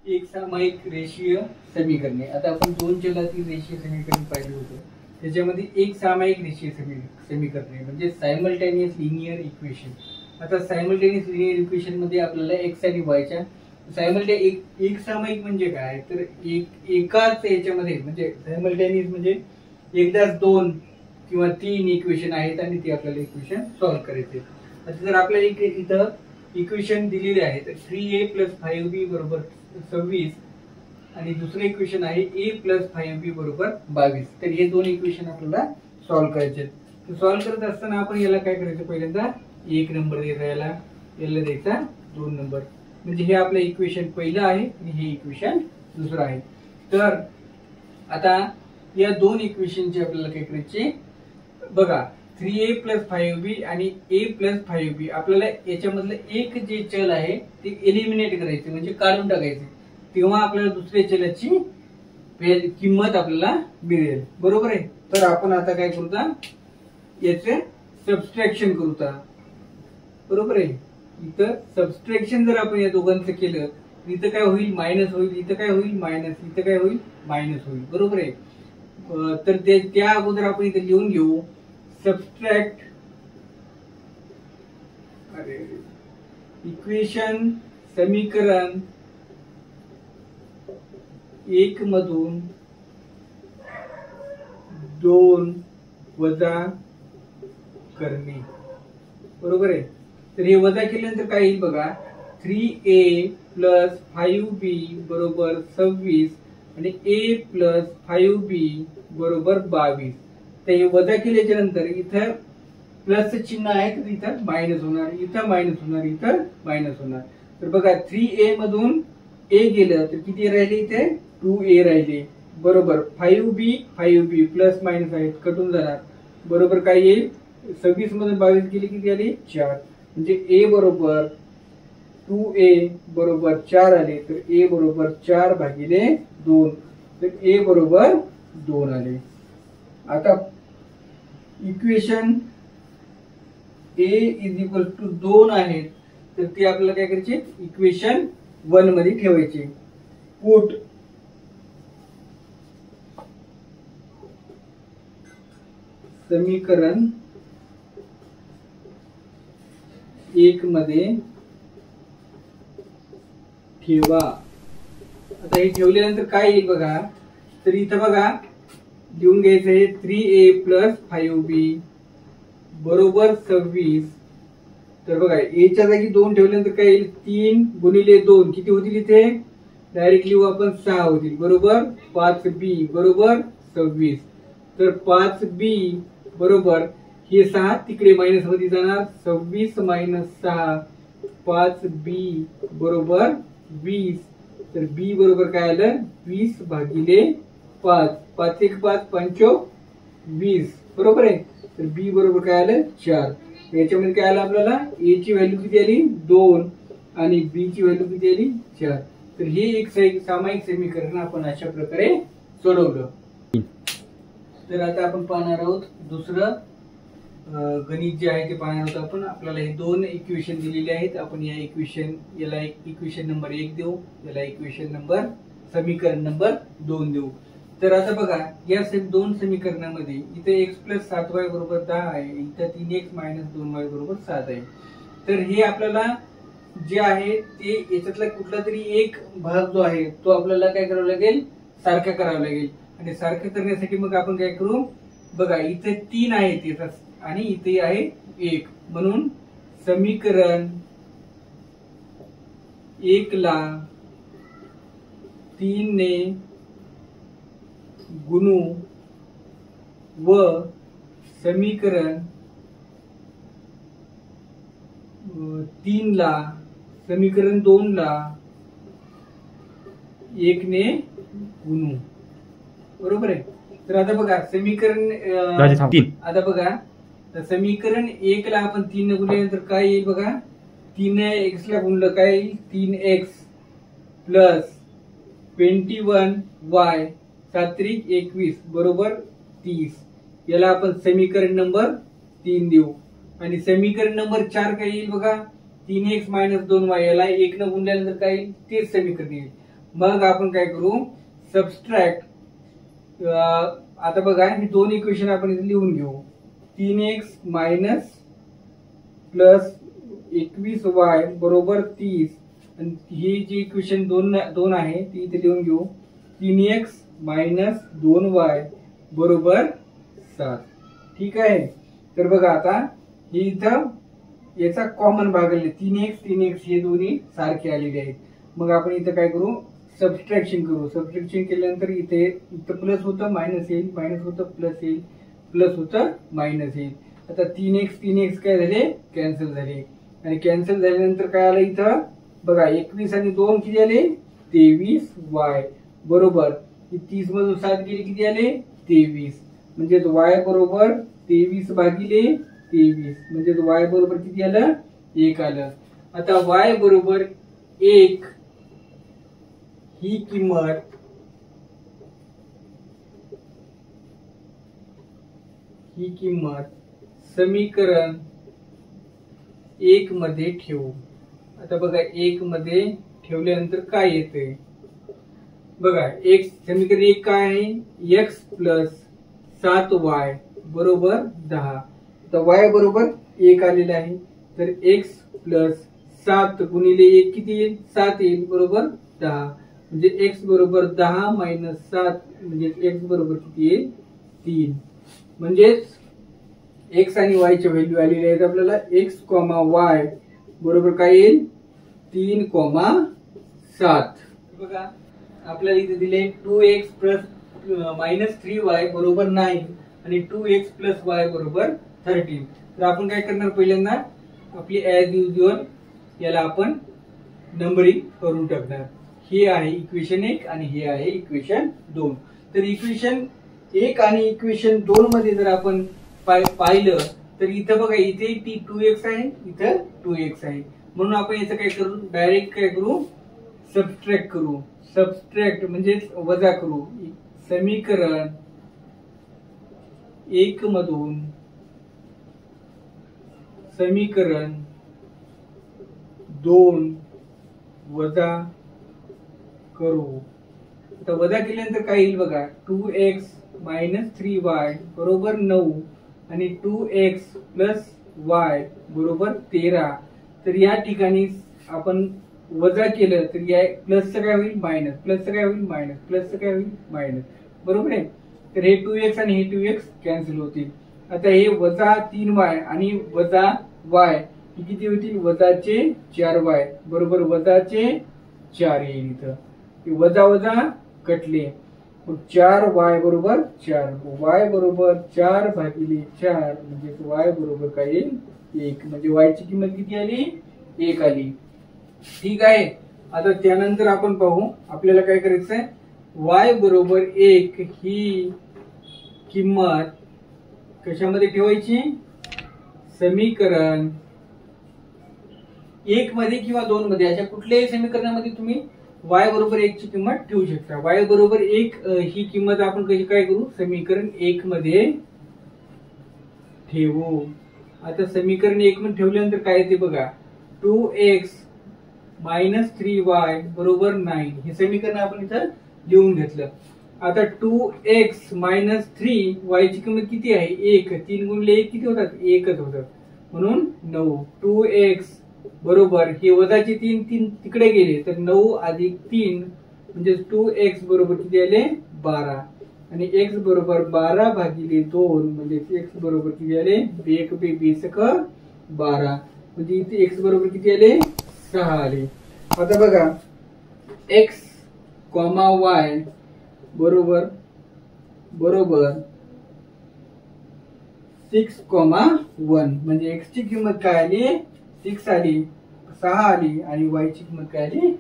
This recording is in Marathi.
एक सामायिक रेषीय समीकरणे. आता आपण दोन चलातील रेषीय समीकरण पाहिलं होतं. त्याच्यामध्ये एक सामायिक रेषीय समीकरणे म्हणजे सायमल्टेनियस लिनियर इक्वेशन. आता सायमल्टेनियस लिनियर इक्वेशन मध्ये आपल्याला एक्स आणि वायच्या एक सामायिक म्हणजे काय, तर एकाच याच्यामध्ये म्हणजे सायमल्टेनियस म्हणजे एकदाच दोन किंवा तीन इक्वेशन आहेत आणि ते आपल्याला इक्वेशन सॉल्व्ह करायचे. आता जर आपल्याला इथं इक्वेशन दिलेले आहे तर 3a + 5b = 26 आणि दुसरं इक्वेशन आहे a + 5b = 22. तर हे दोन इक्वेशन आपल्याला सॉल्व्ह करायचे. तर सॉल्व्ह करत असताना आपण याला काय करायचं, पहिल्यांदा 1 नंबर द्यायचा, याला द्यायचा 2 नंबर. म्हणजे हे आपलं इक्वेशन पहिलं आहे आणि हे इक्वेशन दुसरं आहे. तर आता या दोन इक्वेशनचे आपल्याला काय करायचे बघा, 3a + 5b आणि a + 5b आपल्याला याच्यामधलं एक जे चल आहे ते एलिमिनेट करायचे म्हणजे काढून टाकायचे, तेव्हा आपल्याला दुसऱ्या चलाची किंमत आपल्याला मिळेल. बरोबर आहे. तर आपण आता काय करूता, याचे सबस्ट्रॅक्शन करूता. बरोबर आहे. इथं सबस्ट्रॅक्शन जर आपण या दोघांचं केलं तर इथं काय होईल, मायनस होईल, इथं काय होईल मायनस, इथं काय होईल मायनस होईल. बरोबर आहे. तर त्या अगोदर आपण इथे लिहून घेऊ, सबस्ट्रॅक्ट इक्वेशन समीकरण 1 मधून 2 वजा करणे. बरोबर आहे. तर हे वजा केल्यानंतर काय येईल बघा, 3a + 5b = 26 आणि a + 5b = 22. तर हे वजा केल्याच्या नंतर इथं प्लस चिन्ह आहे तर इथं मायनस होणार, इथं मायनस होणार, इथं मायनस होणार. तर बघा 3a मधून a गेलं तर किती राहिले, इथे 2a राहिले. बरोबर. 5b प्लस मायनस आहेत कटून जाणार. बरोबर काय येईल, 26 मधून 22 गेले किती आले 4. म्हणजे a बरोबर 2a बरोबर 4 आले. तर a बरोबर 4/2. तर a बरोबर 2 आले. आता इक्वेशन a = 2 आहेत तर ते आपल्याला काय करायचे, इक्वेशन 1 मध्ये ठेवायचे. पुट समीकरण 1 मध्ये ठेवा. आता हे ठेवल्यानंतर काय येईल बघा, तर इथं बघा लिहून घ्यायचं आहे 3a + 5b = 26. तर बघा a च्या जागी 2 ठेवल्यानंतर काय येईल, 3 × 2 किती होतील, इथे डायरेक्ट लिहू आपण 6 होतील. बरोबर. 5b = 26. तर 5b बरोबर हे 6 तिकडे मायनस मध्ये जाणार, 26 - 6 5b = 20. तर b बरोबर काय आलं, 20/5. 5 × 5 = 20. बरोबर आहे. तर b बरोबर काय आलं 4. याच्यामध्ये काय आलं आपल्याला, a ची व्हॅल्यू किती आली 2 आणि b ची व्हॅल्यू किती आली 4. तर हे एक सामायिक समीकरण आपण अशा प्रकारे सोडवलं. तर आता आपण पाहणार आहोत दुसरं गणित जे आहे ते पाहणार आहोत आपण. आपल्याला हे दोन इक्वेशन दिलेले आहेत. आपण याला इक्वेशन नंबर 1 देऊ, याला समीकरण नंबर 2 देऊ. तर आता बघा या दोन समीकरणामध्ये इथे x + 7y = 10 आहे, इथं 3x - 2y = 7 आहे. तर हे आपल्याला जे आहे ते याच्यातला कुठला तरी एक भाग जो आहे तो आपल्याला काय करावं लागेल, सारखा करावा लागेल. आणि सारखं करण्यासाठी मग आपण काय करू बघा, इथे 3 आहेत आणि इथे आहे 1, म्हणून समीकरण 1 ला 3 ने गुणू व समीकरण 3 ला समीकरण 2 ला 1 ने गुणू. बरोबर आहे. तर आता बघा समीकरण आता बघा समीकरण 1 ला आपण 3 ने गुणल्यानंतर काय येईल बघा, 3x ला गुणलं काय येईल, 3x + 21y 7 × 21 = 30. याला आपण समीकरण नंबर 3 देऊ. आणि समीकरण नंबर 4 काय येईल बघा, 3x - 2y याला 1 न गुणल्यानंतर काय येईल, तेच समीकरण येईल. मग आपण काय करू, सबस्ट्रॅक्ट, आता बघा ही दोन इक्वेशन आपण इथे लिहून घेऊ. 3x मायनस प्लस 21y बरोबर 30, आणि ही जी इक्वेशन दोन आहे ती इथे लिहून घेऊ. 3x मायनस 2y बरोबर 7. ठीक आहे. तर बघा आता ही इथं याचा कॉमन भाग आले 3x हे दोन्ही सारखे आलेले आहेत. मग आपण इथं काय करू, सबस्ट्रॅक्शन करू. सबस्ट्रॅक्शन केल्यानंतर इथं प्लस होतं मायनस येईल, मायनस होतं प्लस येईल, प्लस होतं मायनस येईल. आता 3x काय झाले, कॅन्सल झाले. आणि कॅन्सल झाल्यानंतर काय आलं इथं बघा, 21 आणि 2 किती आले, 23y बरोबर 30 मधून 7 गेले किती आले, 23. म्हणजे y बरोबर 23 भागिले 23, म्हणजे y बरोबर किती आलं, 1 आलं. आता y बरोबर 1 ही किंमत समीकरण 1 मध्ये ठेवू. आता बघा 1 मध्ये ठेवल्यानंतर काय येते बघा, समीकरण 1 काय आहे, x प्लस 7y बरोबर 10. तर y बरोबर 1 आलेला आहे, तर x प्लस 7 गुणिले 1 किती येईल, 7 येईल बरोबर 10. म्हणजे x बरोबर 10 मायनस 7 म्हणजे x बरोबर किती येईल, 3. म्हणजेच x आणि y च्या व्हॅल्यू आलेल्या आहेत आपल्याला. x, y बरोबर काय येईल, 3,7. बघा आपल्याला इथे दिले 2x प्लस मायनस 3y बरोबर 9 आणि 2x प्लस y बरोबर 13. तर आपण काय करणार, पहिल्यांदा आपली ऍज युजुअल याला आपण नंबरिंग करून टाकणार. हे आहे इक्वेशन 1 आणि हे आहे इक्वेशन 2. तर इक्वेशन 1 आणि इक्वेशन 2 मध्ये जर आपण पाहिलं तर इथं बघा, इथे 2x आहे, इथं 2x आहे. म्हणून आपण याचं काय करू, डायरेक्ट काय करू, सबस्ट्रॅक्ट करू. सबस्ट्रॅक्ट म्हणजे वजा करू. समीकरण 1 मधून समीकरण 2 वजा करू. आता वजा केल्यानंतर काय येईल बघा, 2x मायनस 3y बरोबर 9 आणि 2x प्लस y बरोबर 13. तर या ठिकाणी आपण वजा केलं तर या प्लसचं काय होईल, मायनस, प्लसचं काय होईल, मायनस, प्लसचं काय होईल, मायनस. बरोबर आहे. तर हे 2x आणि हे 2x कॅन्सल होतील. आता हे वजा 3y आणि वजा y ही किती होतील, वजाचे 4y बरोबर वजाचे 4 येईल. इथं वजा वजा कटले, 4y बरोबर 4, y बरोबर 4 भागिले 4 म्हणजे y बरोबर काय येईल, 1. म्हणजे y ची किंमत किती आली, 1 आली. ठीक आहे. आता त्यानंतर आपण पाहू आपल्याला काय करायचंय, y बरोबर 1 ही किंमत कशामध्ये ठेवायची, समीकरण 1 मध्ये किंवा 2 मध्ये, अशा कुठल्याही समीकरणामध्ये तुम्ही y बरोबर 1 ची किंमत ठेवू शकता. y बरोबर 1 ही किंमत आपण कशी काय करू, समीकरण 1 मध्ये ठेवू. आता समीकरण 1 मध्ये ठेवल्यानंतर काय येते बघा, 2x मायनस 3y बरोबर 9. हे समीकरण आपण इथं लिहून घेतलं. आता 2x मायनस 3y ची किंमत किती आहे, 1. 3 गुणिले 1 किती होतात, 1च होतात, म्हणून 9. 2x बरोबर हे वजाचे 3 तिकडे गेले तर 9 अधिक 3 म्हणजे 2x बरोबर किती आले, 12. आणि x बरोबर 12 भागिले 2 म्हणजे x बरोबर किती आले, 1 20 12 म्हणजे इथे x बरोबर किती आले, 6 आले. आता बघा x, y बरोबर 6,1 म्हणजे x ची किंमत काय आली, 6 आली, 6 आली आणि y ची किंमत काय आली,